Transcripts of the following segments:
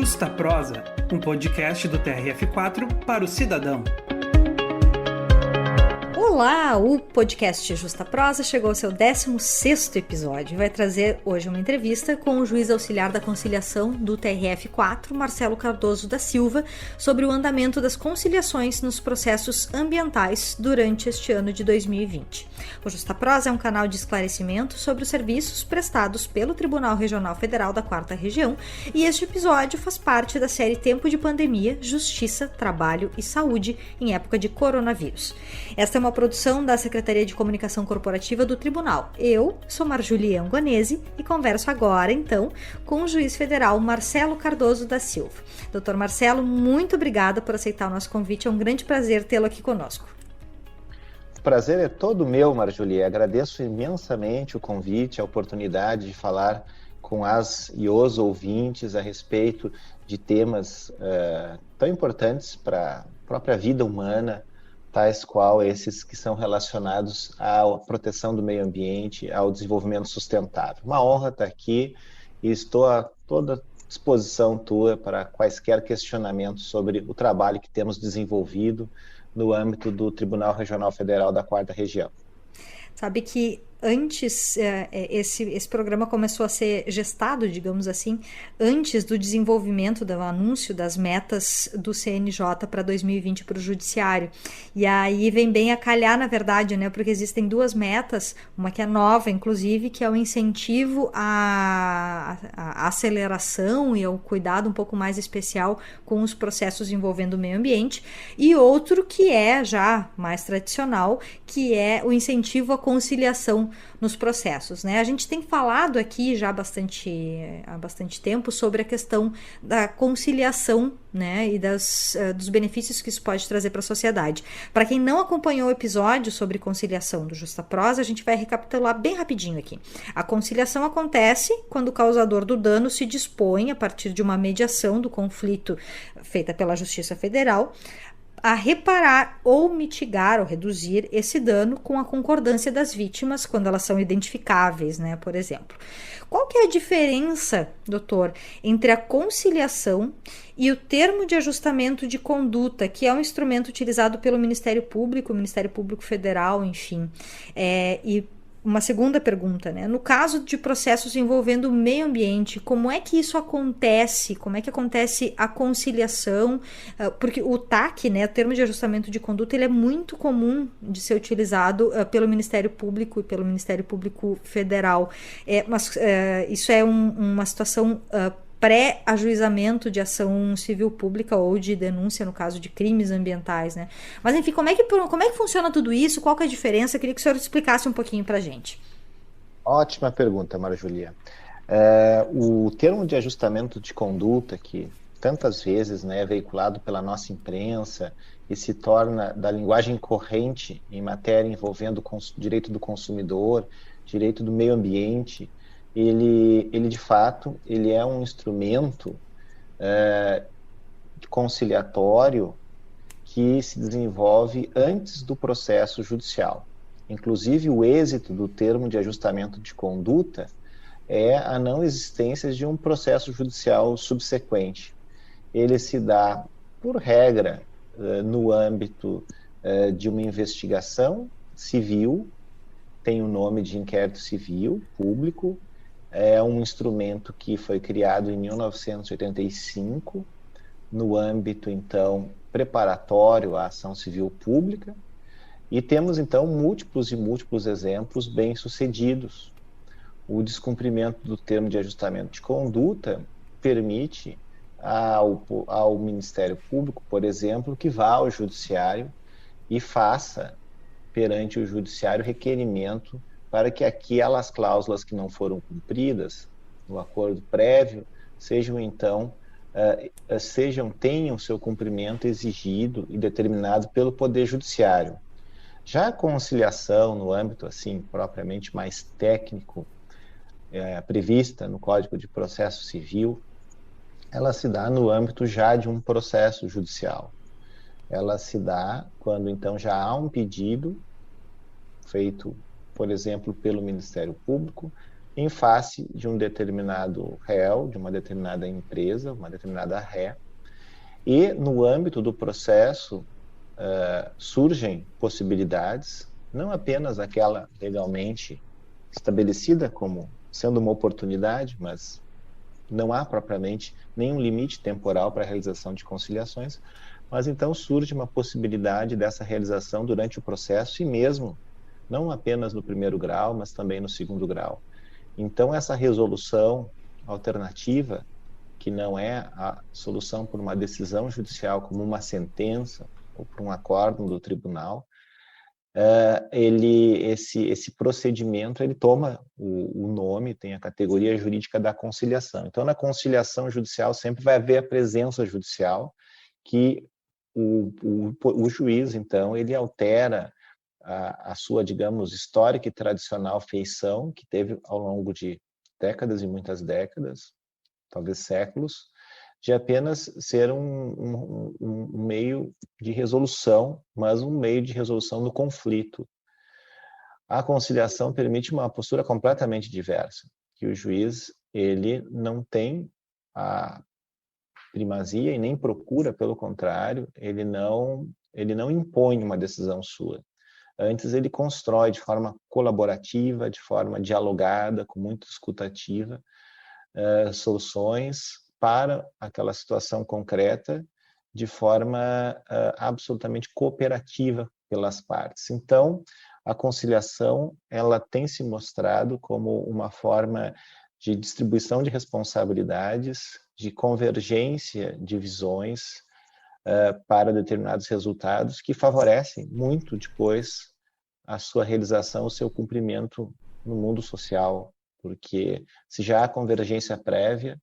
Justa Prosa, um podcast do TRF4 para o cidadão. Olá, o podcast Justa Prosa chegou ao seu 16º episódio e vai trazer hoje uma entrevista com o juiz auxiliar da conciliação do TRF4, Marcelo Cardoso da Silva, sobre o andamento das conciliações nos processos ambientais durante este ano de 2020. O Justa Prosa é um canal de esclarecimento sobre os serviços prestados pelo Tribunal Regional Federal da 4ª Região e este episódio faz parte da série Tempo de Pandemia, Justiça, Trabalho e Saúde em época de coronavírus. Esta é uma produção da Secretaria de Comunicação Corporativa do Tribunal. Eu sou Marjulie Angonese e converso agora, então, com o juiz federal Marcelo Cardoso da Silva. Doutor Marcelo, muito obrigada por aceitar o nosso convite. É um grande prazer tê-lo aqui conosco. O prazer é todo meu, Marjulie. Agradeço imensamente o convite, a oportunidade de falar com as e os ouvintes a respeito de temas tão importantes para a própria vida humana, tais qual esses que são relacionados à proteção do meio ambiente, ao desenvolvimento sustentável. Uma honra estar aqui e estou a toda disposição tua para quaisquer questionamentos sobre o trabalho que temos desenvolvido no âmbito do Tribunal Regional Federal da 4ª Região. Sabe que antes, esse programa começou a ser gestado, digamos assim, antes do desenvolvimento do anúncio das metas do CNJ para 2020 para o Judiciário. E aí vem bem a calhar, na verdade, né? Porque existem duas metas, uma que é nova, inclusive, que é o incentivo à aceleração e ao cuidado um pouco mais especial com os processos envolvendo o meio ambiente, e outro que é já mais tradicional, que é o incentivo à conciliação nos processos, né? A gente tem falado aqui já há bastante tempo sobre a questão da conciliação, né? E dos benefícios que isso pode trazer para a sociedade. Para quem não acompanhou o episódio sobre conciliação do Justa Prosa, a gente vai recapitular bem rapidinho aqui. A conciliação acontece quando o causador do dano se dispõe, a partir de uma mediação do conflito feita pela Justiça Federal, a reparar ou mitigar ou reduzir esse dano com a concordância das vítimas quando elas são identificáveis, né, por exemplo. Qual que é a diferença, doutor, entre a conciliação e o termo de ajustamento de conduta, que é um instrumento utilizado pelo Ministério Público Federal, enfim, e uma segunda pergunta, né? No caso de processos envolvendo o meio ambiente, como é que isso acontece? Como é que acontece a conciliação? Porque o TAC, né, o termo de ajustamento de conduta, ele é muito comum de ser utilizado pelo Ministério Público e pelo Ministério Público Federal. Mas isso é uma situação pré-ajuizamento de ação civil pública ou de denúncia no caso de crimes ambientais, né? Mas enfim, como é que funciona tudo isso? Qual que é a diferença? Eu queria que o senhor explicasse um pouquinho para a gente. Ótima pergunta, Marjulia. O termo de ajustamento de conduta, que tantas vezes, né, é veiculado pela nossa imprensa e se torna da linguagem corrente em matéria envolvendo direito do consumidor, direito do meio ambiente, ele de fato, ele é um instrumento conciliatório que se desenvolve antes do processo judicial. Inclusive, o êxito do termo de ajustamento de conduta é a não existência de um processo judicial subsequente. Ele se dá, por regra, no âmbito de uma investigação civil, tem o nome de inquérito civil público. É um instrumento que foi criado em 1985, no âmbito, então, preparatório à ação civil pública, e temos, então, múltiplos exemplos bem-sucedidos. O descumprimento do termo de ajustamento de conduta permite ao Ministério Público, por exemplo, que vá ao Judiciário e faça, perante o Judiciário, requerimento para que aquelas cláusulas que não foram cumpridas no acordo prévio tenham seu cumprimento exigido e determinado pelo Poder Judiciário. Já a conciliação, no âmbito assim propriamente mais técnico, prevista no Código de Processo Civil, ela se dá no âmbito já de um processo judicial. Ela se dá quando então já há um pedido feito, por exemplo, pelo Ministério Público, em face de um determinado réu, de uma determinada empresa, uma determinada ré, e no âmbito do processo surgem possibilidades, não apenas aquela legalmente estabelecida como sendo uma oportunidade, mas não há propriamente nenhum limite temporal para a realização de conciliações, mas então surge uma possibilidade dessa realização durante o processo e mesmo, não apenas no primeiro grau, mas também no segundo grau. Então, essa resolução alternativa, que não é a solução por uma decisão judicial, como uma sentença ou por um acórdão do tribunal, esse procedimento ele toma o nome, tem a categoria jurídica da conciliação. Então, na conciliação judicial sempre vai haver a presença judicial, que o juiz, então, ele altera a sua, digamos, histórica e tradicional feição, que teve ao longo de décadas e muitas décadas, talvez séculos, de apenas ser um meio de resolução, mas um meio de resolução do conflito. A conciliação permite uma postura completamente diversa, que o juiz ele não tem a primazia e nem procura, pelo contrário, ele não impõe uma decisão sua. Antes ele constrói de forma colaborativa, de forma dialogada, com muita escutativa, soluções para aquela situação concreta de forma absolutamente cooperativa pelas partes. Então, a conciliação ela tem se mostrado como uma forma de distribuição de responsabilidades, de convergência de visões para determinados resultados que favorecem muito depois a sua realização, o seu cumprimento no mundo social, porque se já há convergência prévia,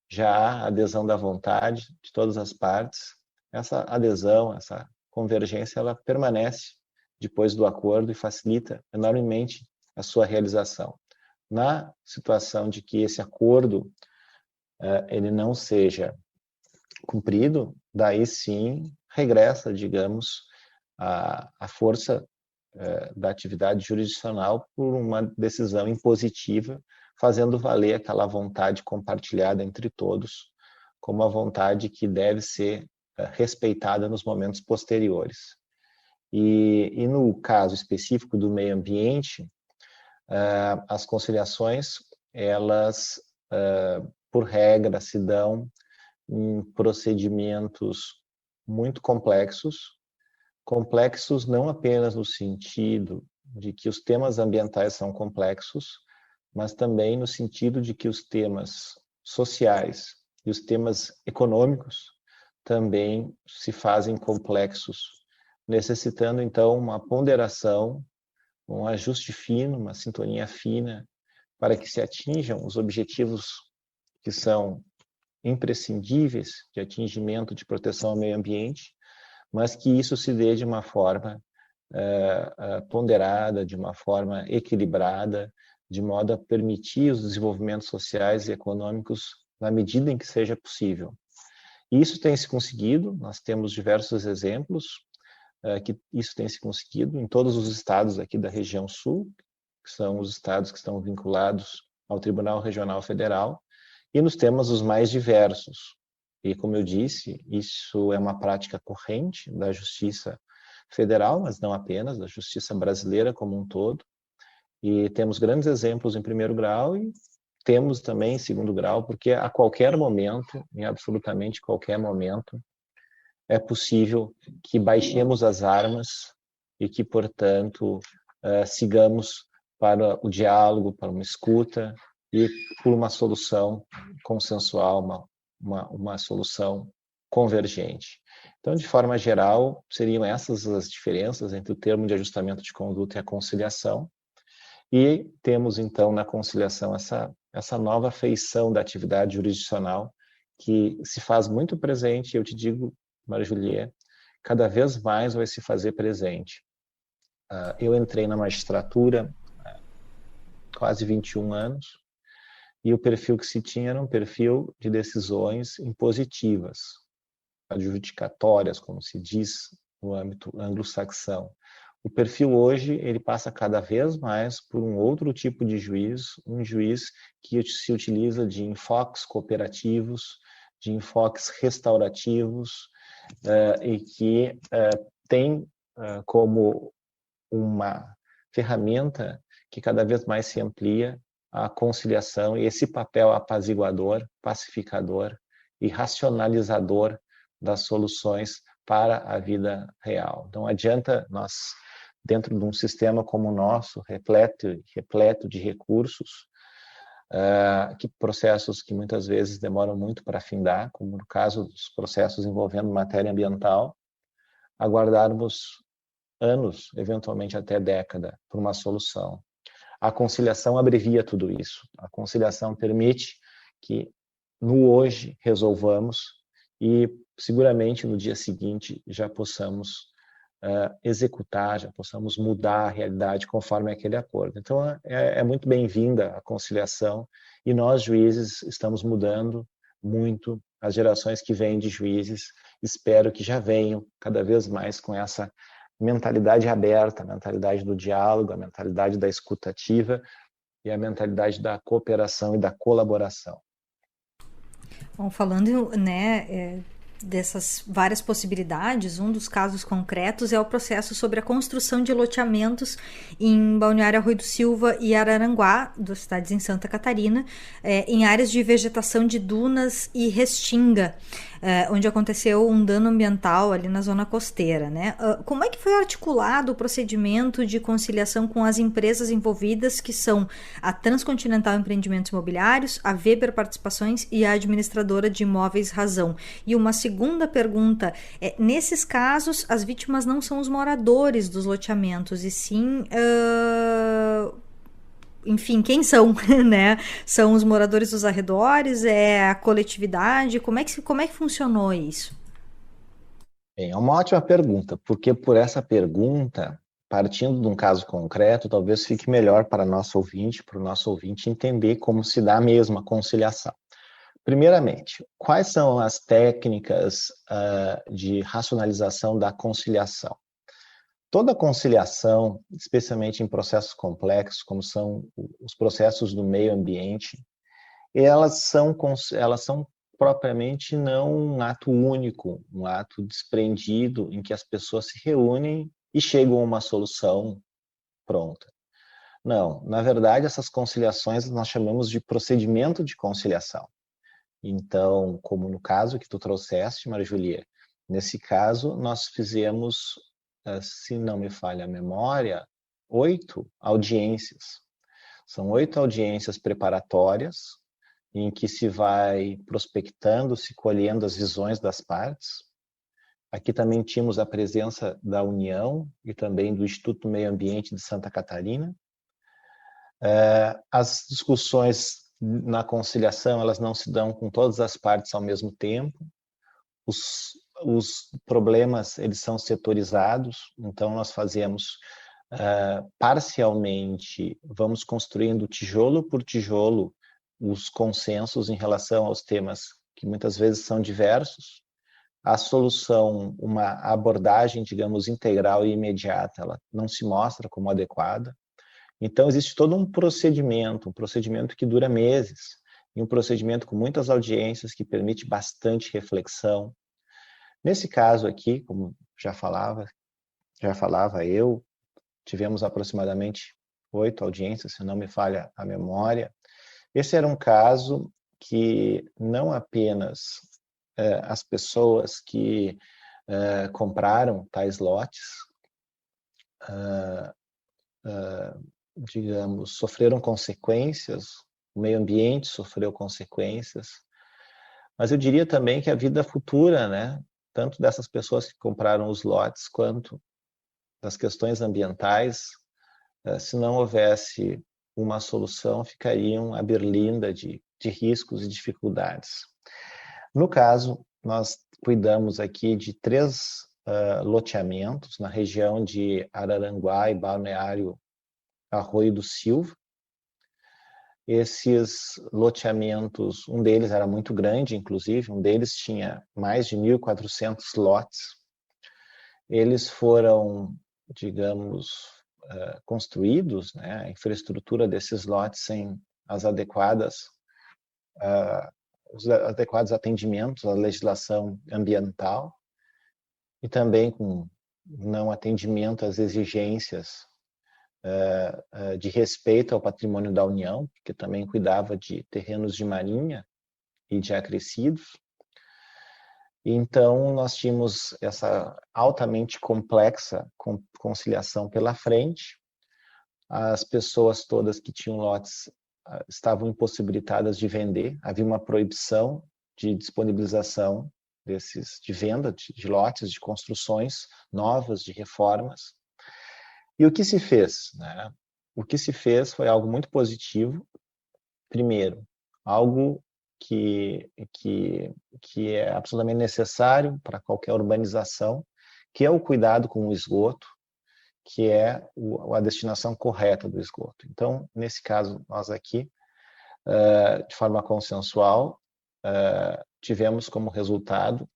já há adesão da vontade de todas as partes, essa adesão, essa convergência, ela permanece depois do acordo e facilita enormemente a sua realização. Na situação de que esse acordo ele não seja cumprido, daí sim regressa, digamos, a força da atividade jurisdicional por uma decisão impositiva, fazendo valer aquela vontade compartilhada entre todos, como a vontade que deve ser respeitada nos momentos posteriores. E no caso específico do meio ambiente, as conciliações, elas, por regra, se dão em procedimentos muito complexos não apenas no sentido de que os temas ambientais são complexos, mas também no sentido de que os temas sociais e os temas econômicos também se fazem complexos, necessitando então uma ponderação, um ajuste fino, uma sintonia fina, para que se atinjam os objetivos que são imprescindíveis de atingimento de proteção ao meio ambiente, mas que isso se dê de uma forma ponderada, de uma forma equilibrada, de modo a permitir os desenvolvimentos sociais e econômicos na medida em que seja possível. E isso tem se conseguido, nós temos diversos exemplos que isso tem se conseguido em todos os estados aqui da região sul, que são os estados que estão vinculados ao Tribunal Regional Federal, e nos temas os mais diversos. E, como eu disse, isso é uma prática corrente da Justiça Federal, mas não apenas, da Justiça Brasileira como um todo. E temos grandes exemplos em primeiro grau e temos também em segundo grau, porque a qualquer momento, em absolutamente qualquer momento, é possível que baixemos as armas e que, portanto, sigamos para o diálogo, para uma escuta e por uma solução consensual, uma solução convergente. Então, de forma geral, seriam essas as diferenças entre o termo de ajustamento de conduta e a conciliação. E temos, então, na conciliação essa nova feição da atividade jurisdicional que se faz muito presente, e eu te digo, Maria Juliet, cada vez mais vai se fazer presente. Eu entrei na magistratura há quase 21 anos, e o perfil que se tinha era um perfil de decisões impositivas, adjudicatórias, como se diz no âmbito anglo-saxão. O perfil hoje, ele passa cada vez mais por um outro tipo de juiz, um juiz que se utiliza de enfoques cooperativos, de enfoques restaurativos, e que tem como uma ferramenta que cada vez mais se amplia a conciliação e esse papel apaziguador, pacificador e racionalizador das soluções para a vida real. Não adianta nós, dentro de um sistema como o nosso, repleto de recursos, que processos que muitas vezes demoram muito para findar, como no caso dos processos envolvendo matéria ambiental, aguardarmos anos, eventualmente até década, por uma solução. A conciliação abrevia tudo isso. A conciliação permite que no hoje resolvamos e seguramente no dia seguinte já possamos executar, já possamos mudar a realidade conforme aquele acordo. Então é muito bem-vinda a conciliação e nós juízes estamos mudando muito. As gerações que vêm de juízes espero que já venham cada vez mais com essa mentalidade aberta, a mentalidade do diálogo, a mentalidade da escutativa e a mentalidade da cooperação e da colaboração. Bom, falando, né, dessas várias possibilidades, um dos casos concretos é o processo sobre a construção de loteamentos em Balneário Arroio do Silva e Araranguá, duas cidades em Santa Catarina, em áreas de vegetação de dunas e restinga, onde aconteceu um dano ambiental ali na zona costeira, né? Como é que foi articulado o procedimento de conciliação com as empresas envolvidas, que são a Transcontinental Empreendimentos Imobiliários, a Weber Participações e a administradora de imóveis Razão? E uma segunda pergunta, nesses casos, as vítimas não são os moradores dos loteamentos, e sim... enfim, quem são, né? São os moradores dos arredores, é a coletividade? Como é que funcionou isso? Bem, é uma ótima pergunta, porque por essa pergunta, partindo de um caso concreto, talvez fique melhor para o nosso ouvinte entender como se dá mesmo a conciliação. Primeiramente, quais são as técnicas de racionalização da conciliação? Toda conciliação, especialmente em processos complexos, como são os processos do meio ambiente, elas são propriamente não um ato único, um ato desprendido em que as pessoas se reúnem e chegam a uma solução pronta. Não, na verdade, essas conciliações nós chamamos de procedimento de conciliação. Então, como no caso que tu trouxeste, Maria Julia, nesse caso nós fizemos, se não me falha a memória, 8 audiências. São 8 audiências preparatórias, em que se vai prospectando, se colhendo as visões das partes. Aqui também tínhamos a presença da União e também do Instituto Meio Ambiente de Santa Catarina. As discussões na conciliação, elas não se dão com todas as partes ao mesmo tempo. Os problemas, eles são setorizados, então nós fazemos parcialmente, vamos construindo tijolo por tijolo os consensos em relação aos temas que muitas vezes são diversos. A solução, uma abordagem, digamos, integral e imediata, ela não se mostra como adequada. Então, existe todo um procedimento que dura meses, e um procedimento com muitas audiências que permite bastante reflexão. Nesse caso aqui, como já falava eu, tivemos aproximadamente 8 audiências, se não me falha a memória. Esse era um caso que não apenas as pessoas que compraram tais lotes, digamos, sofreram consequências, o meio ambiente sofreu consequências, mas eu diria também que a vida futura, né, tanto dessas pessoas que compraram os lotes quanto das questões ambientais, se não houvesse uma solução, ficariam à berlinda de riscos e dificuldades. No caso, nós cuidamos aqui de 3 loteamentos na região de Araranguá e Balneário Arroio do Silva. Esses loteamentos, um deles era muito grande, inclusive, um deles tinha mais de 1.400 lotes. Eles foram digamos, construídos, né, a infraestrutura desses lotes sem as adequadas, os adequados atendimentos à legislação ambiental e também com não atendimento às exigências de respeito ao patrimônio da União, que também cuidava de terrenos de marinha e de acrescidos. Então, nós tínhamos essa altamente complexa conciliação pela frente. As pessoas todas que tinham lotes estavam impossibilitadas de vender. Havia uma proibição de disponibilização de venda de lotes, de construções novas, de reformas. E o que se fez, né? O que se fez foi algo muito positivo. Primeiro, algo que é absolutamente necessário para qualquer urbanização, que é o cuidado com o esgoto, que é a destinação correta do esgoto. Então, nesse caso, nós aqui, de forma consensual, tivemos como resultado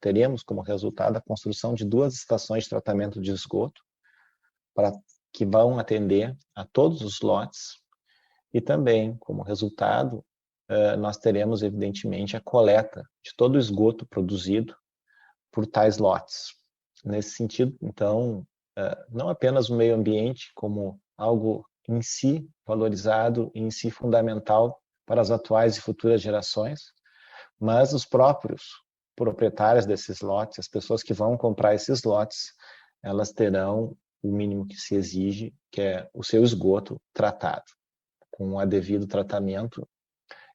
teremos como resultado a construção de 2 estações de tratamento de esgoto, que vão atender a todos os lotes, e também, como resultado, nós teremos, evidentemente, a coleta de todo o esgoto produzido por tais lotes. Nesse sentido, então, não apenas o meio ambiente como algo em si valorizado, em si fundamental para as atuais e futuras gerações, mas os próprios proprietários desses lotes, as pessoas que vão comprar esses lotes, elas terão o mínimo que se exige, que é o seu esgoto tratado, com o devido tratamento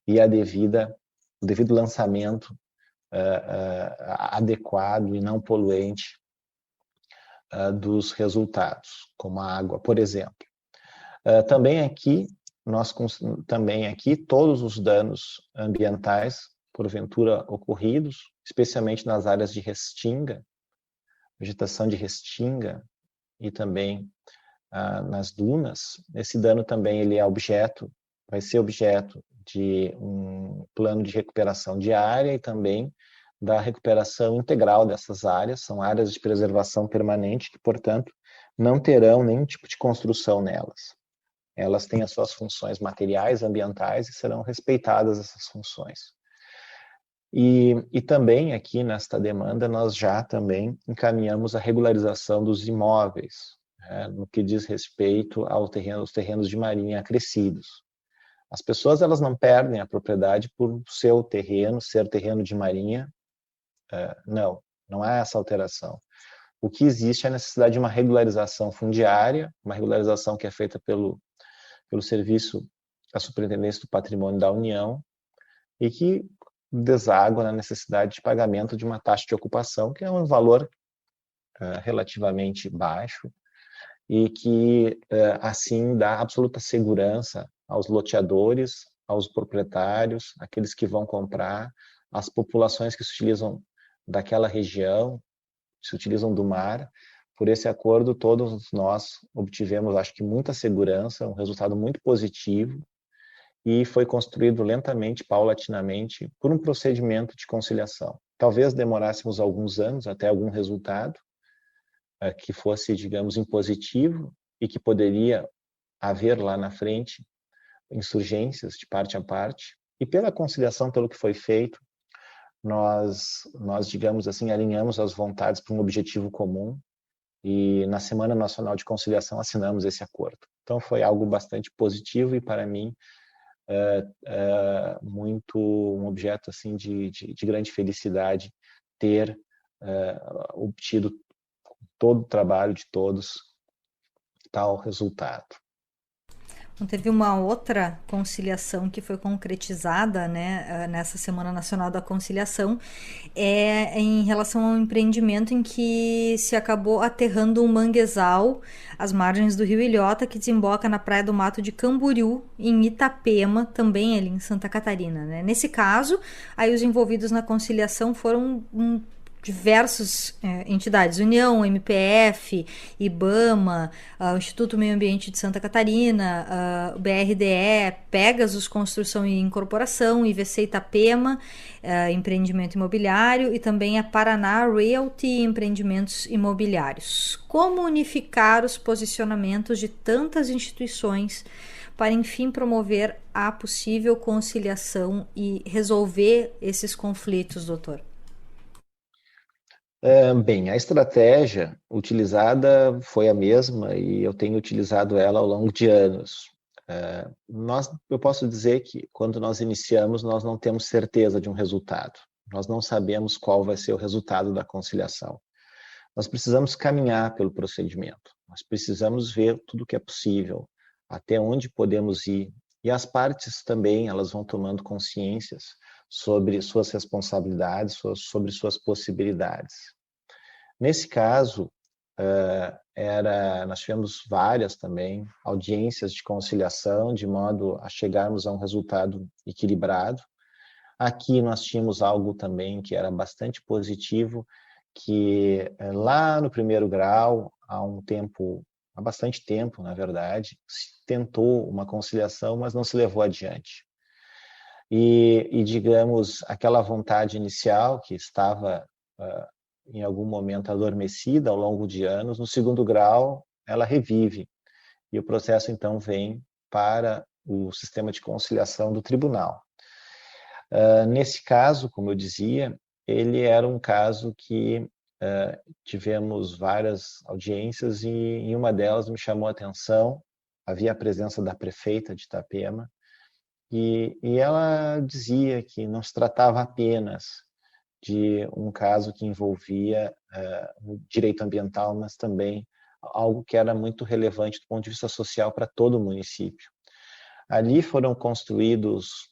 e o devido lançamento adequado e não poluente dos resultados, como a água, por exemplo. Também aqui, todos os danos ambientais, porventura ocorridos, especialmente nas áreas de restinga, vegetação de restinga e também nas dunas, esse dano também vai ser objeto de um plano de recuperação de área e também da recuperação integral dessas áreas. São áreas de preservação permanente que, portanto, não terão nenhum tipo de construção nelas. Elas têm as suas funções materiais, ambientais e serão respeitadas essas funções. E também aqui nesta demanda nós já também encaminhamos a regularização dos imóveis, né, no que diz respeito aos terrenos de marinha acrescidos. As pessoas elas não perdem a propriedade por seu terreno ser terreno de marinha, não há essa alteração. O que existe é a necessidade de uma regularização fundiária, uma regularização que é feita pelo Serviço da Superintendência do Patrimônio da União e que deságua na necessidade de pagamento de uma taxa de ocupação, que é um valor relativamente baixo e que, assim, dá absoluta segurança aos loteadores, aos proprietários, aqueles que vão comprar, às populações que se utilizam daquela região, se utilizam do mar. Por esse acordo, todos nós obtivemos, acho que, muita segurança, um resultado muito positivo, e foi construído lentamente, paulatinamente, por um procedimento de conciliação. Talvez demorássemos alguns anos até algum resultado que fosse, digamos, impositivo e que poderia haver lá na frente insurgências de parte a parte. E pela conciliação, pelo que foi feito, nós digamos assim, alinhamos as vontades para um objetivo comum e na Semana Nacional de Conciliação assinamos esse acordo. Então foi algo bastante positivo e para mim muito um objeto assim de grande felicidade ter obtido todo o trabalho de todos tal resultado. Teve uma outra conciliação que foi concretizada, né, nessa Semana Nacional da Conciliação, em relação ao empreendimento em que se acabou aterrando um manguezal às margens do Rio Ilhota, que desemboca na Praia do Mato de Camboriú, em Itapema, também ali em Santa Catarina, né? Nesse caso, aí os envolvidos na conciliação foram diversas entidades, União, MPF, IBAMA, o Instituto Meio Ambiente de Santa Catarina, o BRDE, Pegasus Construção e Incorporação, IVC Itapema, Empreendimento Imobiliário, e também a Paraná Realty e Empreendimentos Imobiliários. Como unificar os posicionamentos de tantas instituições para, enfim, promover a possível conciliação e resolver esses conflitos, doutor? Bem, a estratégia utilizada foi a mesma e eu tenho utilizado ela ao longo de anos. Eu posso dizer que quando nós iniciamos, nós não temos certeza de um resultado. Nós não sabemos qual vai ser o resultado da conciliação. Nós precisamos caminhar pelo procedimento. Nós precisamos ver tudo o que é possível, até onde podemos ir. E as partes também, elas vão tomando consciências sobre suas responsabilidades, sobre suas possibilidades. Nesse caso, nós tivemos várias também audiências de conciliação, de modo a chegarmos a um resultado equilibrado. Aqui nós tínhamos algo também que era bastante positivo, que lá no primeiro grau, há bastante tempo, na verdade, se tentou uma conciliação, mas não se levou adiante. E digamos, aquela vontade inicial que estava em algum momento adormecida ao longo de anos, no segundo grau ela revive e o processo então vem para o sistema de conciliação do tribunal. Nesse caso, como eu dizia, ele era um caso que tivemos várias audiências e em uma delas me chamou a atenção, havia a presença da prefeita de Itapema, e ela dizia que não se tratava apenas de um caso que envolvia o direito ambiental, mas também algo que era muito relevante do ponto de vista social para todo o município. Ali foram construídos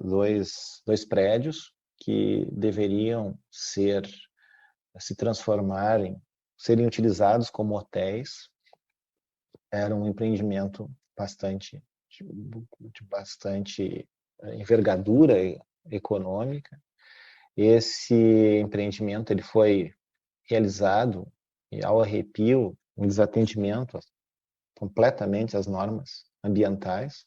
dois prédios que deveriam se transformarem, serem utilizados como hotéis. Era um empreendimento de bastante envergadura econômica. Esse empreendimento ele foi realizado e ao arrepio, em desatendimento completamente às normas ambientais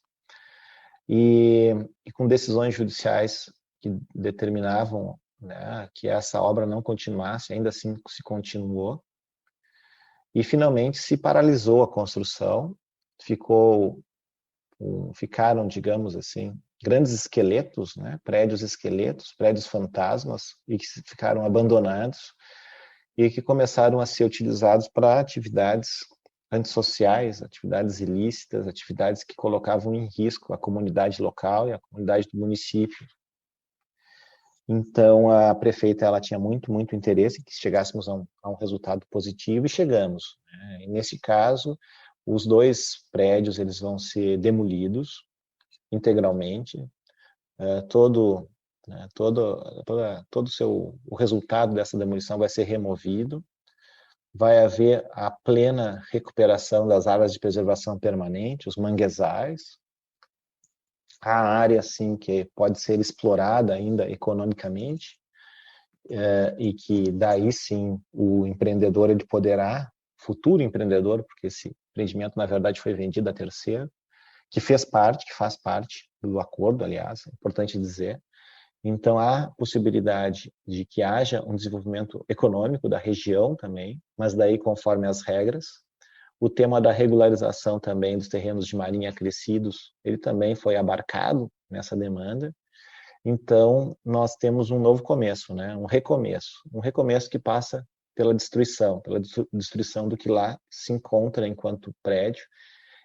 e com decisões judiciais que determinavam, né, que essa obra não continuasse, ainda assim se continuou. E finalmente se paralisou a construção, ficaram, digamos assim, grandes esqueletos, né, prédios fantasmas, e que ficaram abandonados e que começaram a ser utilizados para atividades antissociais, atividades ilícitas, atividades que colocavam em risco a comunidade local e a comunidade do município. Então, a prefeita ela tinha muito interesse em que chegássemos a um resultado positivo e chegamos, né? E nesse caso, os dois prédios eles vão ser demolidos integralmente, todo o resultado dessa demolição vai ser removido, vai haver a plena recuperação das áreas de preservação permanente, os manguezais, a área assim que pode ser explorada ainda economicamente, e que daí sim o empreendedor ele poderá, futuro empreendedor, porque esse empreendimento na verdade foi vendido a terceiro, que faz parte do acordo, aliás, é importante dizer. Então há possibilidade de que haja um desenvolvimento econômico da região também, mas daí conforme as regras. O tema da regularização também dos terrenos de marinha crescidos, ele também foi abarcado nessa demanda. Então, nós temos um novo começo, né? Um recomeço que passa pela destruição do que lá se encontra enquanto prédio,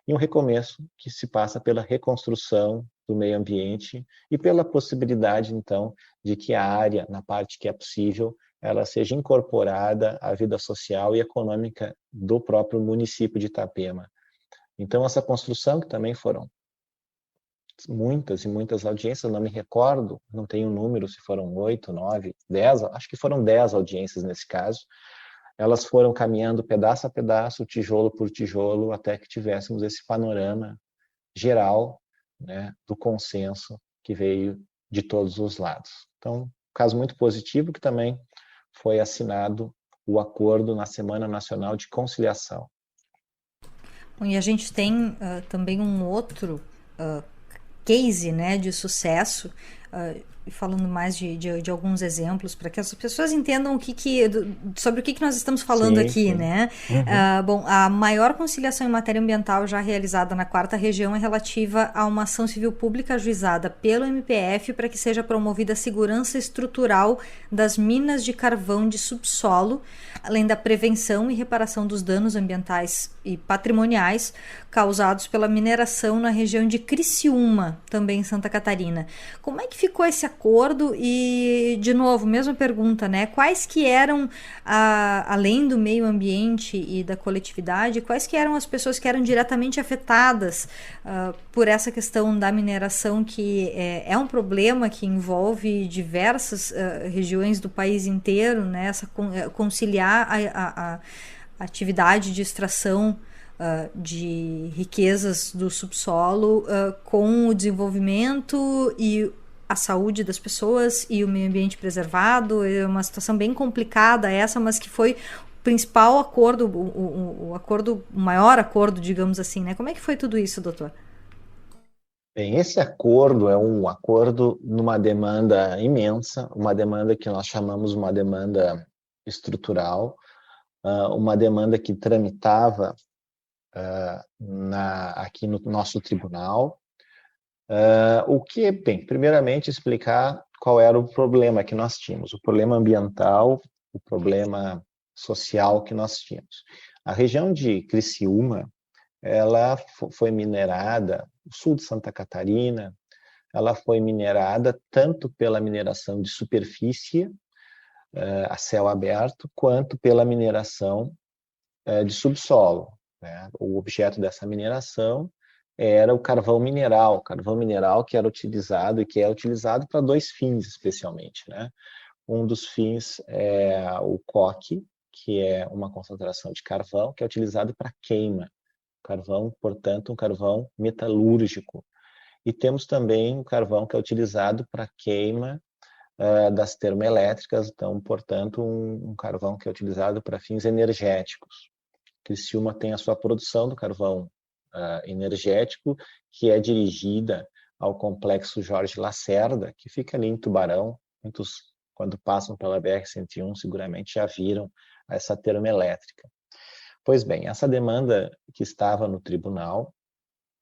e um recomeço que se passa pela reconstrução do meio ambiente e pela possibilidade, então, de que a área, na parte que é possível, ela seja incorporada à vida social e econômica do próprio município de Itapema. Então, essa construção, que também foram muitas audiências, não me recordo, não tenho um número, se foram 8, 9, 10, acho que foram 10 audiências nesse caso, elas foram caminhando pedaço a pedaço, tijolo por tijolo, até que tivéssemos esse panorama geral, né, do consenso que veio de todos os lados. Então, um caso muito positivo que também foi assinado o acordo na Semana Nacional de Conciliação. E a gente tem também um outro case, né, de sucesso, falando mais de alguns exemplos, para que as pessoas entendam sobre o que nós estamos falando aqui, sim. Né? Uhum. Bom, a maior conciliação em matéria ambiental já realizada na 4ª região é relativa a uma ação civil pública ajuizada pelo MPF para que seja promovida a segurança estrutural das minas de carvão de subsolo, além da prevenção e reparação dos danos ambientais e patrimoniais causados pela mineração na região de Criciúma, também em Santa Catarina. Como é que ficou esse acordo? E, de novo, mesma pergunta, né? Quais que eram, além do meio ambiente e da coletividade, quais que eram as pessoas que eram diretamente afetadas por essa questão da mineração, que é um problema que envolve diversas regiões do país inteiro, né? Conciliar a atividade de extração de riquezas do subsolo com o desenvolvimento e a saúde das pessoas e o meio ambiente preservado. É uma situação bem complicada essa, mas que foi o principal acordo, o maior acordo, digamos assim, né? Como é que foi tudo isso, doutor? Bem, esse acordo é um acordo numa demanda imensa, uma demanda que nós chamamos uma demanda estrutural, uma demanda que tramitava aqui no nosso tribunal. Bem, primeiramente explicar qual era o problema que nós tínhamos, o problema ambiental, o problema social que nós tínhamos. A região de Criciúma, ela foi minerada, o sul de Santa Catarina, ela foi minerada tanto pela mineração de superfície, a céu aberto, quanto pela mineração de subsolo, né? O objeto dessa mineração era o carvão mineral que era utilizado e que é utilizado para 2 fins especialmente, né? Um dos fins é o coque, que é uma concentração de carvão que é utilizado para queima. Carvão, portanto, um carvão metalúrgico. E temos também o carvão que é utilizado para queima das termoelétricas, então, portanto, um carvão que é utilizado para fins energéticos. Criciúma tem a sua produção do carvão energético, que é dirigida ao complexo Jorge Lacerda, que fica ali em Tubarão. Muitos, quando passam pela BR-101, seguramente já viram essa termoelétrica. Pois bem, essa demanda que estava no tribunal,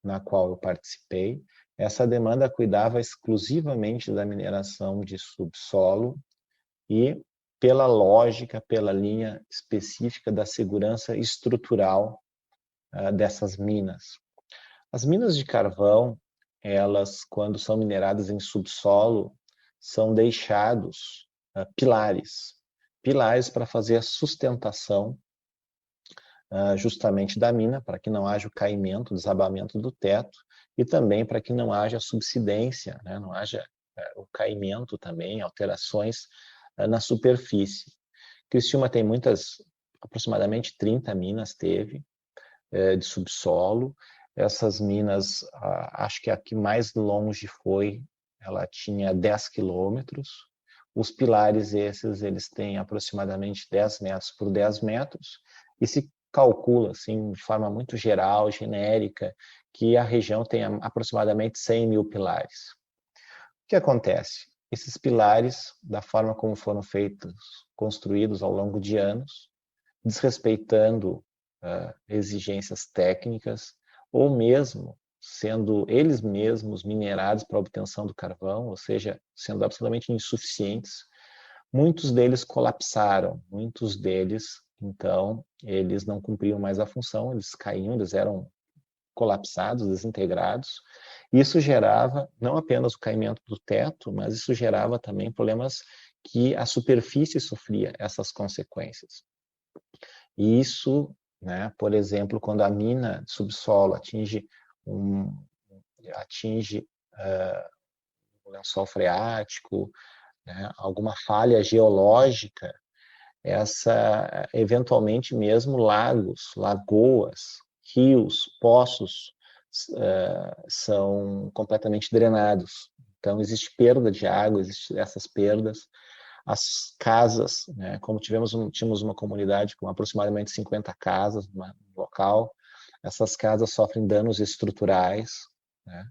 na qual eu participei, essa demanda cuidava exclusivamente da mineração de subsolo e pela lógica, pela linha específica da segurança estrutural dessas minas. As minas de carvão, elas, quando são mineradas em subsolo, são deixados pilares para fazer a sustentação justamente da mina, para que não haja o caimento, o desabamento do teto, e também para que não haja subsidência, né? Não haja o caimento também, alterações na superfície. Criciúma tem aproximadamente 30 minas teve de subsolo. Essas minas, acho que a que mais longe foi, ela tinha 10 quilômetros. Os pilares eles têm aproximadamente 10 metros por 10 metros, e se calcula, assim, de forma muito geral, genérica, que a região tem aproximadamente 100 mil pilares. O que acontece? Esses pilares, da forma como foram feitos, construídos ao longo de anos, desrespeitando exigências técnicas, ou mesmo sendo eles mesmos minerados para a obtenção do carvão, ou seja, sendo absolutamente insuficientes, muitos deles colapsaram, muitos deles, então, eles não cumpriam mais a função, eles caíam, eles eram colapsados, desintegrados. Isso gerava não apenas o caimento do teto, mas isso gerava também problemas que a superfície sofria essas consequências. E isso, né, por exemplo, quando a mina de subsolo atinge um lençol freático, né, alguma falha geológica, eventualmente mesmo lagos, lagoas, rios, poços são completamente drenados. Então existe perda de água, existem essas perdas. as casas, né? Como tínhamos uma comunidade com aproximadamente 50 casas no local, essas casas sofrem danos estruturais, né?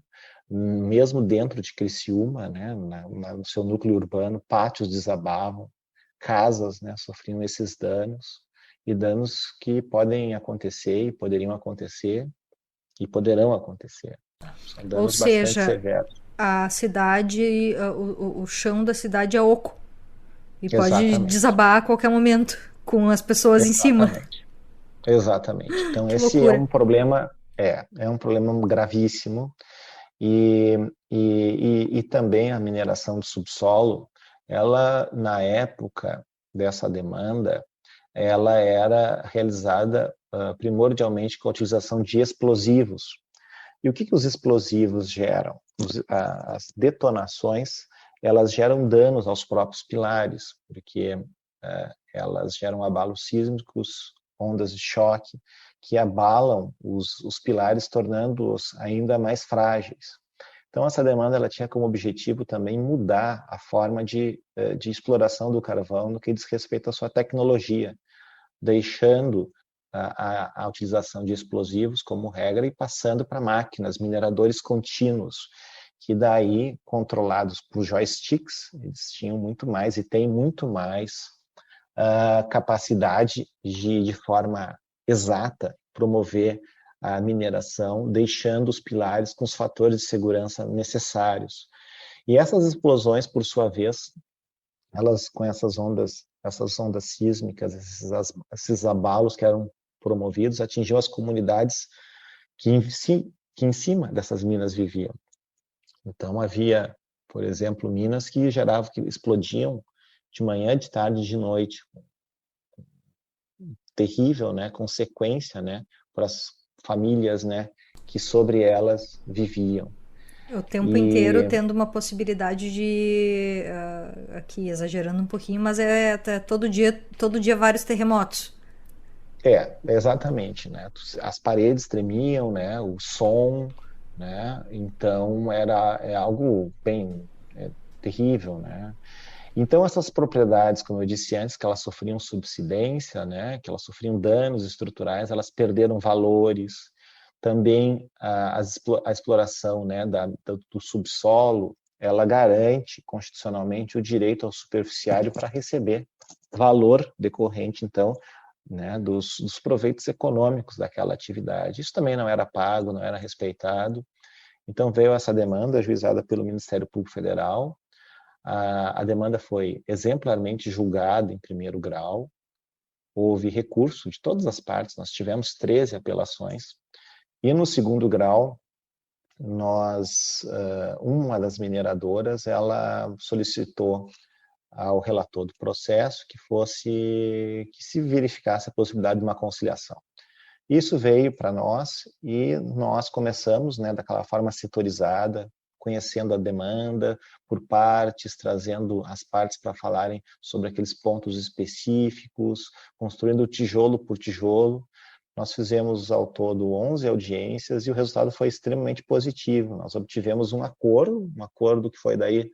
Mesmo dentro de Criciúma, né? No seu núcleo urbano, pátios desabavam, casas, né? Sofriam esses danos, e danos que podem acontecer e poderiam acontecer e poderão acontecer. São Ou danos bastante seja, severos. a cidade, o chão da cidade é oco e pode Exatamente, desabar a qualquer momento com as pessoas em cima. exatamente, exatamente. Então Que esse é loucura. um problema, é um problema gravíssimo, e, e também a mineração do subsolo, ela na época dessa demanda, ela era realizada primordialmente com a utilização de explosivos. E o que os explosivos geram? As detonações, elas geram danos aos próprios pilares, porque elas geram abalos sísmicos, ondas de choque, que abalam os pilares, tornando-os ainda mais frágeis. Então, essa demanda ela tinha como objetivo também mudar a forma de exploração do carvão no que diz respeito à sua tecnologia, deixando a utilização de explosivos como regra e passando para máquinas, mineradores contínuos, que daí, controlados por joysticks, eles tinham muito mais e têm muito mais capacidade de forma exata, promover a mineração, deixando os pilares com os fatores de segurança necessários. E essas explosões, por sua vez, elas com essas ondas sísmicas, esses abalos que eram promovidos, atingiam as comunidades que em cima dessas minas viviam. Então havia, por exemplo, minas que explodiam de manhã, de tarde, de noite. Terrível, né, consequência, né, para as famílias, né, que sobre elas viviam. O tempo inteiro E tendo uma possibilidade de, aqui exagerando um pouquinho, mas é todo dia vários terremotos. exatamente, né? As paredes tremiam, né? O som, né? Então é algo bem terrível, né? Então essas propriedades, como eu disse antes, que elas sofriam subsidência, né? Que elas sofriam danos estruturais, elas perderam valores. Também a exploração, né? Do subsolo, ela garante constitucionalmente o direito ao superficiário para receber valor decorrente, então, né, dos proveitos econômicos daquela atividade. Isso também não era pago, não era respeitado. Então veio essa demanda ajuizada pelo Ministério Público Federal. A demanda foi exemplarmente julgada em primeiro grau. Houve recurso de todas as partes, nós tivemos 13 apelações. E no segundo grau, uma das mineradoras, ela solicitou ao relator do processo que se verificasse a possibilidade de uma conciliação. Isso veio para nós e nós começamos, né, daquela forma setorizada, conhecendo a demanda por partes, trazendo as partes para falarem sobre aqueles pontos específicos, construindo tijolo por tijolo. Nós fizemos ao todo 11 audiências e o resultado foi extremamente positivo. Nós obtivemos um acordo que foi daí,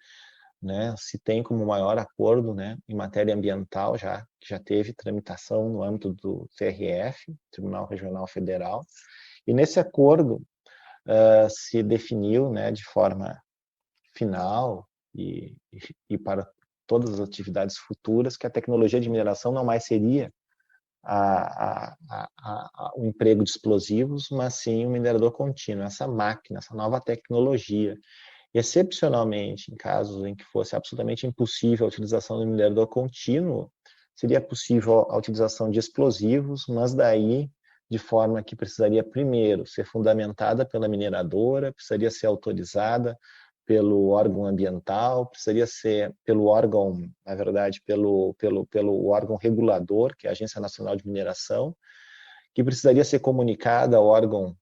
né, se tem como maior acordo, né, em matéria ambiental, que já teve tramitação no âmbito do TRF, Tribunal Regional Federal, e nesse acordo se definiu, né, de forma final e para todas as atividades futuras que a tecnologia de mineração não mais seria o emprego de explosivos, mas sim o minerador contínuo, essa máquina, essa nova tecnologia. Excepcionalmente, em casos em que fosse absolutamente impossível a utilização do minerador contínuo, seria possível a utilização de explosivos, mas daí de forma que precisaria primeiro ser fundamentada pela mineradora, precisaria ser autorizada pelo órgão ambiental, precisaria ser pelo órgão, na verdade, pelo órgão regulador, que é a Agência Nacional de Mineração, que precisaria ser comunicada ao órgão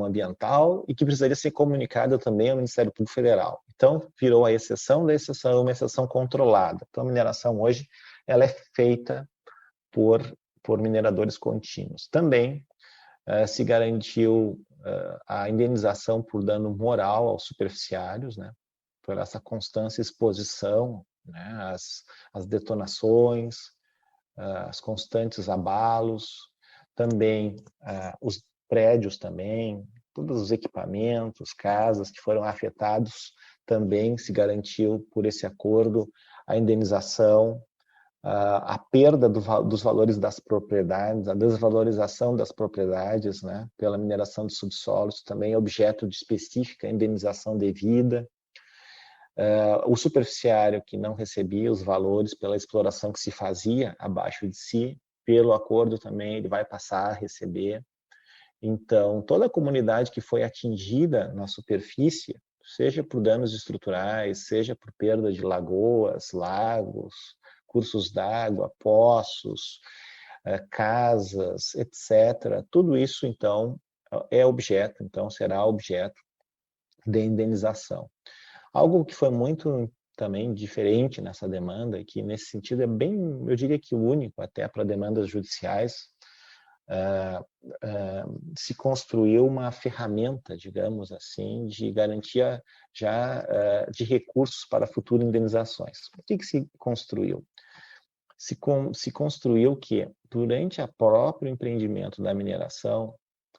ambiental e que precisaria ser comunicada também ao Ministério Público Federal. Então, virou a exceção da exceção, uma exceção controlada. Então, a mineração hoje ela é feita por mineradores contínuos. Também se garantiu a indenização por dano moral aos superficiários, né, por essa constância exposição né? As detonações, os constantes abalos, também os prédios também, todos os equipamentos, casas que foram afetados, também se garantiu por esse acordo a indenização, a perda dos valores das propriedades, a desvalorização das propriedades, né, pela mineração de subsolos, também é objeto de específica indenização devida. O superficiário que não recebia os valores pela exploração que se fazia abaixo de si, pelo acordo também ele vai passar a receber. Então, toda a comunidade que foi atingida na superfície, seja por danos estruturais, seja por perda de lagoas, lagos, cursos d'água, poços, casas, etc. Tudo isso, então, será objeto de indenização. Algo que foi muito também diferente nessa demanda, e que nesse sentido é bem, eu diria que único até para demandas judiciais, se construiu uma ferramenta, digamos assim, de garantia já de recursos para futuras indenizações. O que se construiu? Se construiu que, durante o próprio empreendimento da mineração,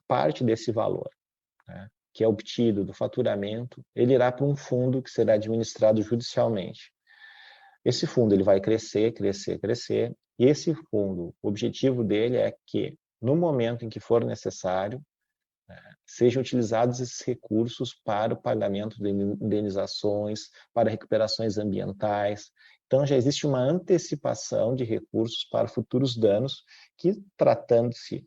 parte desse valor, né, que é obtido do faturamento, ele irá para um fundo que será administrado judicialmente. Esse fundo ele vai crescer, crescer, crescer, e esse fundo, o objetivo dele é que, no momento em que for necessário, sejam utilizados esses recursos para o pagamento de indenizações, para recuperações ambientais. Então, já existe uma antecipação de recursos para futuros danos que, tratando-se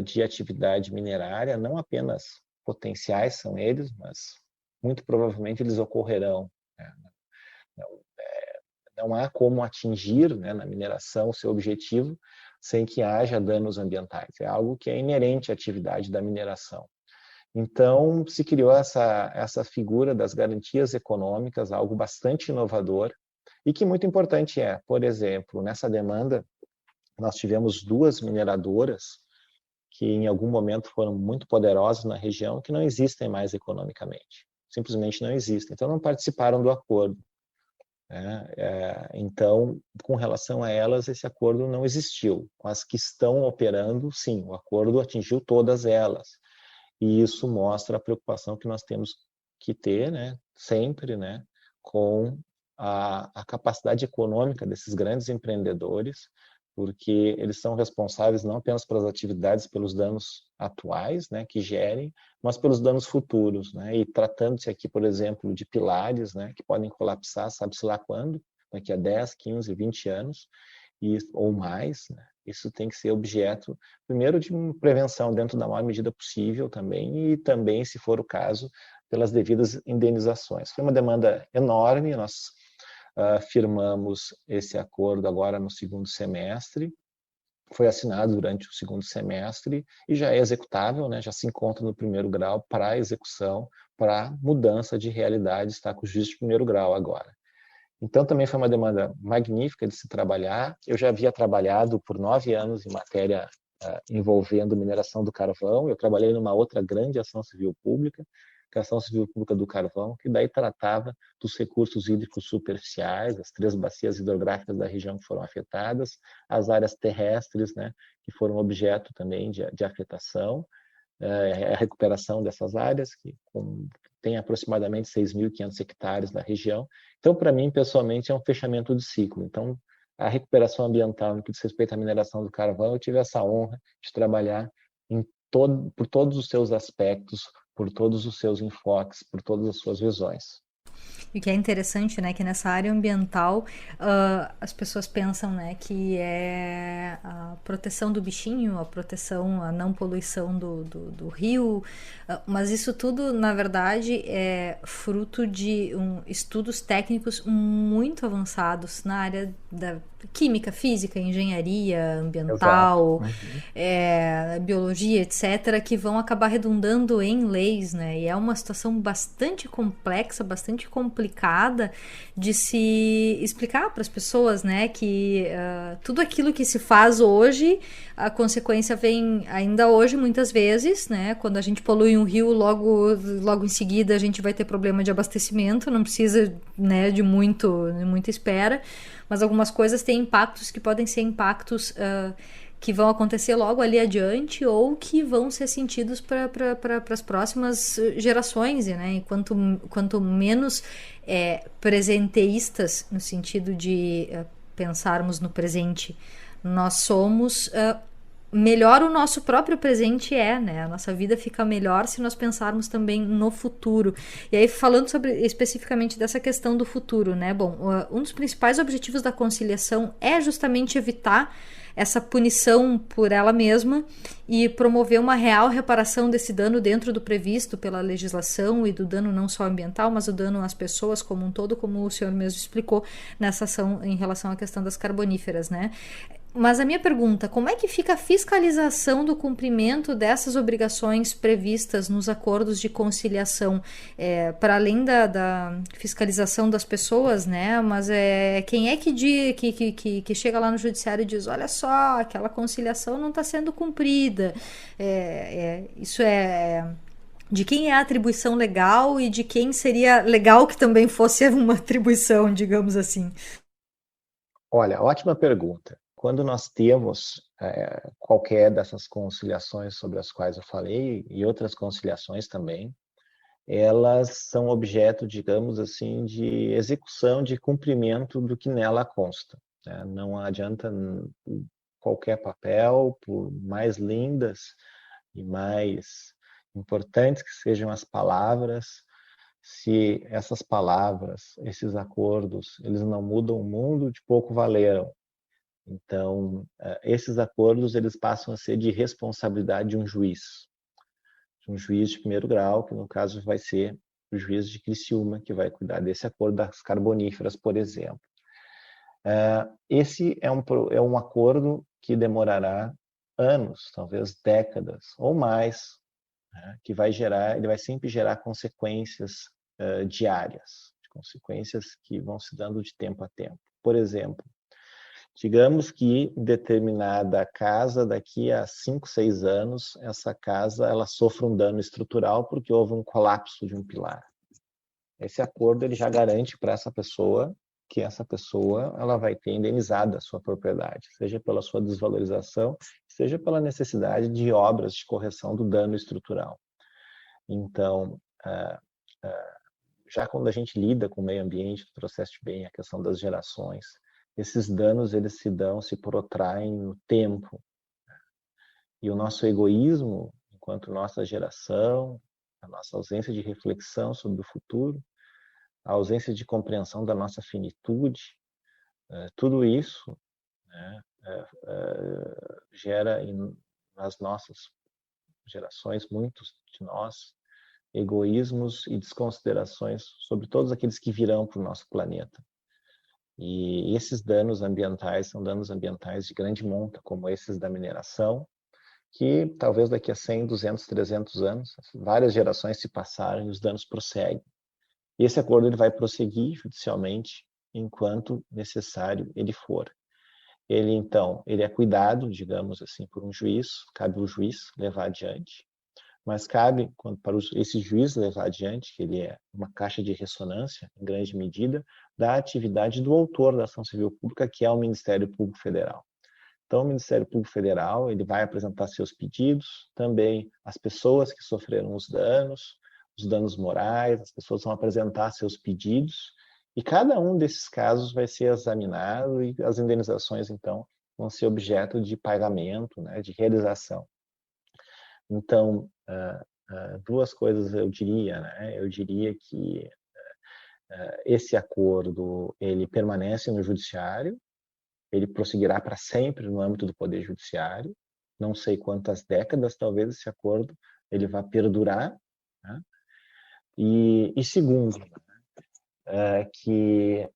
de atividade minerária, não apenas potenciais são eles, mas muito provavelmente eles ocorrerão. Não há como atingir, né, na mineração o seu objetivo sem que haja danos ambientais. É algo que é inerente à atividade da mineração. Então, se criou essa figura das garantias econômicas, algo bastante inovador, e que muito importante é, por exemplo, nessa demanda, nós tivemos 2 mineradoras que em algum momento foram muito poderosas na região, que não existem mais economicamente. Simplesmente não existem. Então, não participaram do acordo. Então, com relação a elas, esse acordo não existiu. Com as que estão operando, sim, o acordo atingiu todas elas. E isso mostra a preocupação que nós temos que ter, né, sempre, né, com a capacidade econômica desses grandes empreendedores, porque eles são responsáveis não apenas pelas atividades, pelos danos atuais, né, que gerem, mas pelos danos futuros, né, e tratando-se aqui, por exemplo, de pilares, né, que podem colapsar, sabe-se lá quando, daqui a 10, 15, 20 anos, ou mais, né, isso tem que ser objeto, primeiro, de prevenção dentro da maior medida possível também, e também, se for o caso, pelas devidas indenizações. Foi uma demanda enorme, nós firmamos esse acordo agora no segundo semestre, foi assinado durante o segundo semestre e já é executável, né? Já se encontra no primeiro grau para execução, para mudança de realidade, está com o juiz de primeiro grau agora. Então também foi uma demanda magnífica de se trabalhar. Eu já havia trabalhado por 9 anos em matéria envolvendo mineração do carvão, eu trabalhei numa outra grande ação civil pública, que é a ação civil pública do carvão, que daí tratava dos recursos hídricos superficiais, as 3 bacias hidrográficas da região que foram afetadas, as áreas terrestres, né, que foram objeto também de afetação, a recuperação dessas áreas, que tem aproximadamente 6.500 hectares na região. Então, para mim, pessoalmente, é um fechamento de ciclo. Então, a recuperação ambiental no que diz respeito à mineração do carvão, eu tive essa honra de trabalhar por todos os seus aspectos, por todos os seus enfoques, por todas as suas visões. E o que é interessante, né, que nessa área ambiental as pessoas pensam, né, que é a proteção do bichinho, a proteção, a não poluição do rio, mas isso tudo, na verdade, é fruto de estudos técnicos muito avançados na área da química, física, engenharia ambiental, biologia, etc., que vão acabar redundando em leis, né? E é uma situação bastante complexa, bastante bastante complicada de se explicar para as pessoas, né, que tudo aquilo que se faz hoje, a consequência vem ainda hoje muitas vezes, né, quando a gente polui um rio, logo em seguida a gente vai ter problema de abastecimento, não precisa, né, de muita espera, mas algumas coisas têm impactos que podem ser impactos que vão acontecer logo ali adiante ou que vão ser sentidos para as próximas gerações, né? E quanto menos presenteístas, no sentido de pensarmos no presente, nós somos, melhor o nosso próprio presente né? A nossa vida fica melhor se nós pensarmos também no futuro. E aí, falando especificamente dessa questão do futuro, né? Bom, um dos principais objetivos da conciliação é justamente evitar essa punição por ela mesma e promover uma real reparação desse dano dentro do previsto pela legislação e do dano não só ambiental, mas o dano às pessoas como um todo, como o senhor mesmo explicou nessa ação em relação à questão das carboníferas, né? Mas a minha pergunta, como é que fica a fiscalização do cumprimento dessas obrigações previstas nos acordos de conciliação? Para além da fiscalização das pessoas, né? Mas quem é que chega lá no judiciário e diz, olha só, aquela conciliação não está sendo cumprida. Isso de quem é a atribuição legal e de quem seria legal que também fosse uma atribuição, digamos assim. Olha, ótima pergunta. Quando nós temos qualquer dessas conciliações sobre as quais eu falei, e outras conciliações também, elas são objeto, digamos assim, de execução, de cumprimento do que nela consta. Né? Não adianta qualquer papel, por mais lindas e mais importantes que sejam as palavras, se essas palavras, esses acordos, eles não mudam o mundo, de pouco valeram. Então, esses acordos eles passam a ser de responsabilidade de um juiz de primeiro grau, que no caso vai ser o juiz de Criciúma, que vai cuidar desse acordo das carboníferas, por exemplo. Esse é um acordo que demorará anos, talvez décadas ou mais, né, que ele vai sempre gerar consequências diárias, consequências que vão se dando de tempo a tempo. Por exemplo, digamos que em determinada casa, daqui a 5, 6 anos, essa casa ela sofre um dano estrutural porque houve um colapso de um pilar. Esse acordo ele já garante para essa pessoa que essa pessoa ela vai ter indenizada a sua propriedade, seja pela sua desvalorização, seja pela necessidade de obras de correção do dano estrutural. Então, já quando a gente lida com o meio ambiente, o processo de bem, a questão das gerações, esses danos eles se protraem no tempo. E o nosso egoísmo, enquanto nossa geração, a nossa ausência de reflexão sobre o futuro, a ausência de compreensão da nossa finitude, tudo isso, né, gera nas nossas gerações, muitos de nós, egoísmos e desconsiderações sobre todos aqueles que virão para o nosso planeta. E esses danos ambientais são danos ambientais de grande monta, como esses da mineração, que talvez daqui a 100, 200, 300 anos, várias gerações se passaram e os danos prosseguem. E esse acordo ele vai prosseguir judicialmente enquanto necessário ele for. Então, ele é cuidado, digamos assim, por um juiz, cabe ao juiz levar adiante, mas cabe para esse juiz levar adiante, que ele é uma caixa de ressonância, em grande medida, da atividade do autor da ação civil pública, que é o Ministério Público Federal. Então, o Ministério Público Federal ele vai apresentar seus pedidos, também as pessoas que sofreram os danos morais, as pessoas vão apresentar seus pedidos, e cada um desses casos vai ser examinado e as indenizações, então, vão ser objeto de pagamento, né, de realização. Então, duas coisas eu diria, né? Eu diria que esse acordo ele permanece no judiciário, ele prosseguirá para sempre no âmbito do Poder Judiciário, não sei quantas décadas talvez esse acordo ele vá perdurar, né? E segundo, que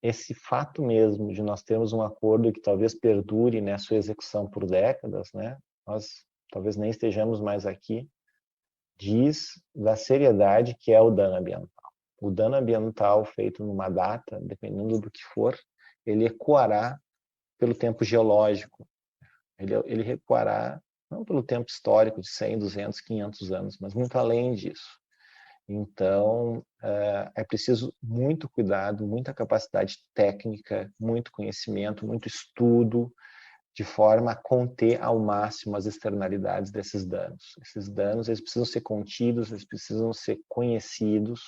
esse fato mesmo de nós termos um acordo que talvez perdure na sua execução por décadas, né? Nós talvez nem estejamos mais aqui, diz da seriedade que é o dano ambiental. O dano ambiental feito numa data, dependendo do que for, ele ecoará pelo tempo geológico. Ele recuará não pelo tempo histórico de 100, 200, 500 anos, mas muito além disso. Então, é preciso muito cuidado, muita capacidade técnica, muito conhecimento, muito estudo, de forma a conter ao máximo as externalidades desses danos. Esses danos, eles precisam ser contidos, eles precisam ser conhecidos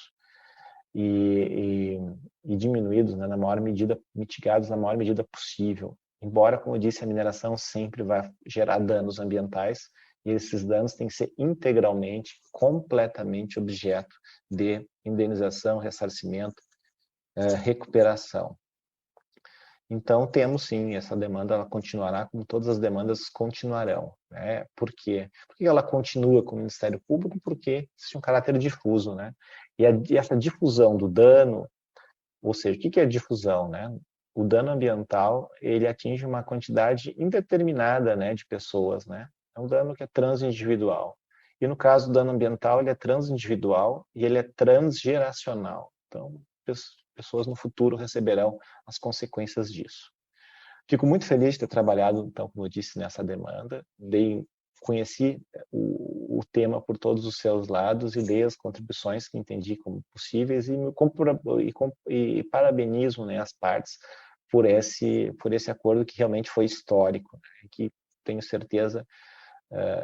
e diminuídos, né, na maior medida, mitigados na maior medida possível. Embora, como eu disse, a mineração sempre vai gerar danos ambientais, e esses danos têm que ser integralmente, completamente objeto de indenização, ressarcimento, recuperação. Então, temos sim, essa demanda, ela continuará como todas as demandas continuarão. Né? Por quê? Por que ela continua com o Ministério Público? Porque existe um caráter difuso. Né? E essa difusão do dano, ou seja, o que é difusão? Né? O dano ambiental, ele atinge uma quantidade indeterminada, né, de pessoas. Né? É um dano que é transindividual. E no caso do dano ambiental, ele é transindividual e ele é transgeracional. Então, pessoas no futuro receberão as consequências disso. Fico muito feliz de ter trabalhado, então, como eu disse, nessa demanda. Conheci o tema por todos os seus lados e dei as contribuições que entendi como possíveis e parabenizo, né, as partes por esse acordo que realmente foi histórico, né, que tenho certeza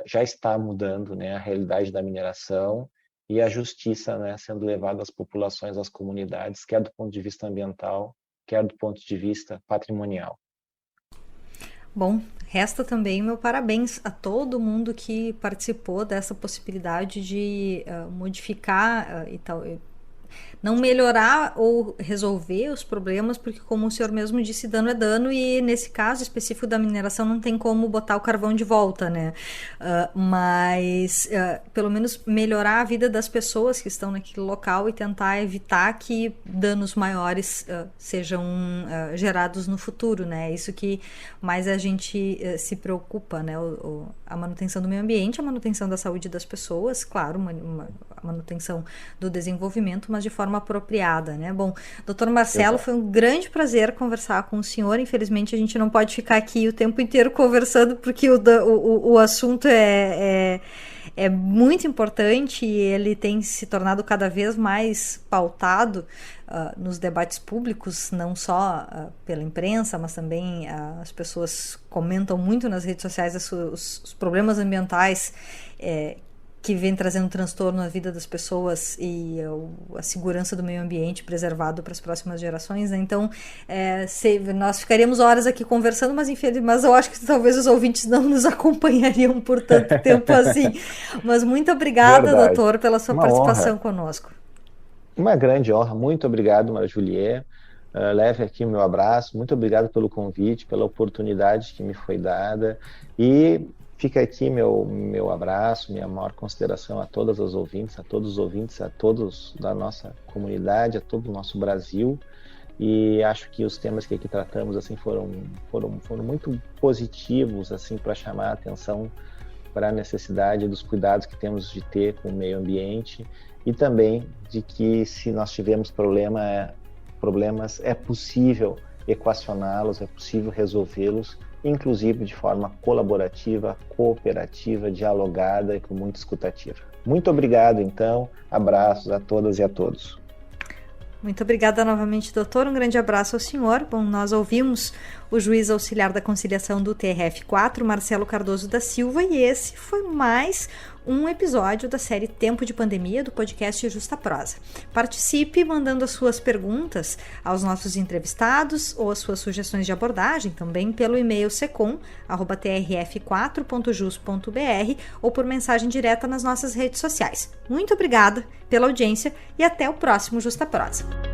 já está mudando, né, a realidade da mineração e a justiça, né, sendo levada às populações, às comunidades, quer do ponto de vista ambiental, quer do ponto de vista patrimonial. Bom, resta também meu parabéns a todo mundo que participou dessa possibilidade de modificar e tal, não melhorar ou resolver os problemas, porque como o senhor mesmo disse, dano é dano, e nesse caso específico da mineração não tem como botar o carvão de volta, né? Mas pelo menos melhorar a vida das pessoas que estão naquele local e tentar evitar que danos maiores sejam gerados no futuro, né? Isso que mais a gente se preocupa, né? A manutenção do meio ambiente, a manutenção da saúde das pessoas, claro, a manutenção do desenvolvimento, mas de forma apropriada, né? Bom, doutor Marcelo, foi um grande prazer conversar com o senhor. Infelizmente, a gente não pode ficar aqui o tempo inteiro conversando, porque o assunto é muito importante e ele tem se tornado cada vez mais pautado nos debates públicos, não só pela imprensa, mas também as pessoas comentam muito nas redes sociais os problemas ambientais que vem trazendo transtorno na vida das pessoas e a segurança do meio ambiente preservado para as próximas gerações, né? Então, nós ficaríamos horas aqui conversando, mas eu acho que talvez os ouvintes não nos acompanhariam por tanto tempo assim. Mas muito obrigada, Verdade. doutor, pela sua participação honra. Conosco. Uma grande honra. Muito obrigado, Maria Juliette. Leve aqui o meu abraço. Muito obrigado pelo convite, pela oportunidade que me foi dada. E fica aqui meu abraço, minha maior consideração a todas as ouvintes, a todos os ouvintes, a todos da nossa comunidade, a todo o nosso Brasil. E acho que os temas que aqui tratamos assim foram muito positivos assim para chamar a atenção para a necessidade dos cuidados que temos de ter com o meio ambiente e também de que se nós tivermos problemas é possível equacioná-los, é possível resolvê-los, inclusive de forma colaborativa, cooperativa, dialogada e com muita escutativa. Muito obrigado, então. Abraços a todas e a todos. Muito obrigada novamente, doutor. Um grande abraço ao senhor. Bom, nós ouvimos o juiz auxiliar da conciliação do TRF4, Marcelo Cardoso da Silva, e esse foi mais um episódio da série Tempo de Pandemia do podcast Justa Prosa. Participe mandando as suas perguntas aos nossos entrevistados ou as suas sugestões de abordagem também pelo e-mail secom@trf4.jus.br ou por mensagem direta nas nossas redes sociais. Muito obrigada pela audiência e até o próximo Justa Prosa.